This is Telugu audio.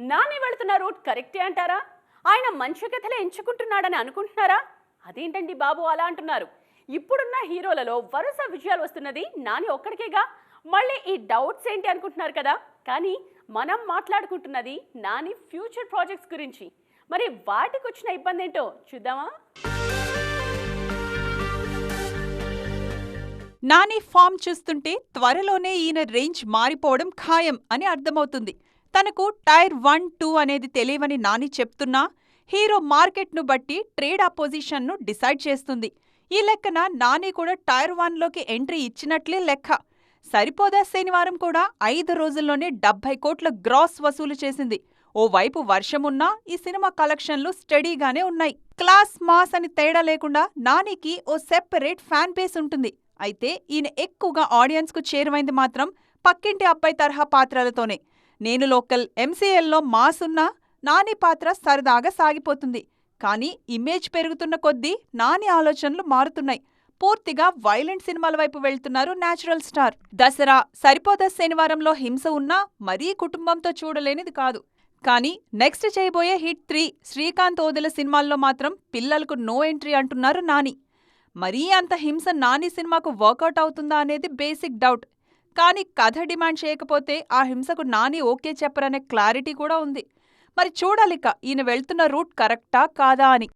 నాని వెళుతున్న రూట్ కరెక్టే అంటారా? ఆయన మంచి కథలే ఎంచుకుంటున్నాడని అనుకుంటున్నారా? అదేంటండి బాబు అలా అంటున్నారు? ఇప్పుడున్న హీరోలలో వరుస విజయాలు వస్తున్నది నాని ఒక్కడికేగా. మళ్ళీ ఈ డౌట్స్ ఏంటి అనుకుంటున్నారు కదా? కానీ మనం మాట్లాడుకుంటున్నది నాని ఫ్యూచర్ ప్రాజెక్ట్స్ గురించి. మరి వాటికి వచ్చిన ఇబ్బంది ఏంటో చూద్దామా? నాని ఫామ్ చూస్తుంటే త్వరలోనే ఈయన రేంజ్ మారిపోవడం ఖాయం అని అర్థమవుతుంది. తనకు టైర్ 1, 2 అనేది తెలియవని నాని చెప్తున్నా హీరో మార్కెట్ను బట్టి ట్రేడ్ అపోజిషన్ను డిసైడ్ చేస్తుంది. ఈ లెక్కన నాని కూడా టైర్ 1లోకి ఎంట్రీ ఇచ్చినట్లే లెక్క. సరిపోదా శనివారం కూడా 5 రోజుల్లోనే 70 కోట్ల గ్రాస్ వసూలు చేసింది. ఓవైపు వర్షమున్నా ఈ సినిమా కలెక్షన్లు స్టడీగానే ఉన్నాయి. క్లాస్ మాస్ అని తేడా లేకుండా నానికి ఓ సెపరేట్ ఫ్యాన్ బేస్ ఉంటుంది. అయితే ఈయన ఎక్కువగా ఆడియన్స్కు చేరువైంది మాత్రం పక్కింటి అబ్బాయి తరహా పాత్రలతోనే. నేను లోకల్, ఎంసీఎల్లో మాస్ ఉన్నా నాని పాత్ర సరదాగా సాగిపోతుంది. కానీ ఇమేజ్ పెరుగుతున్న కొద్దీ నాని ఆలోచనలు మారుతున్నాయి. పూర్తిగా వైలెంట్ సినిమాల వైపు వెళ్తున్నారు న్యాచురల్ స్టార్. దసరా, సరిపోదా శనివారంలో హింస ఉన్నా మరీ కుటుంబంతో చూడలేనిది కాదు. కానీ నెక్స్ట్ చేయబోయే హిట్ 3 శ్రీకాంత్ ఓదెల సినిమాల్లో మాత్రం పిల్లలకు నో ఎంట్రీ అంటున్నారు నాని. మరీ అంత హింస నాని సినిమాకు వర్కౌట్ అవుతుందా అనేది బేసిక్ డౌట్. కానీ కథ డిమాండ్ చేయకపోతే ఆ హింసకు నాని ఓకే చెప్పరనే క్లారిటీ కూడా ఉంది. మరి చూడాలిక ఈయన వెళ్తున్న రూట్ కరెక్టా కాదా అని.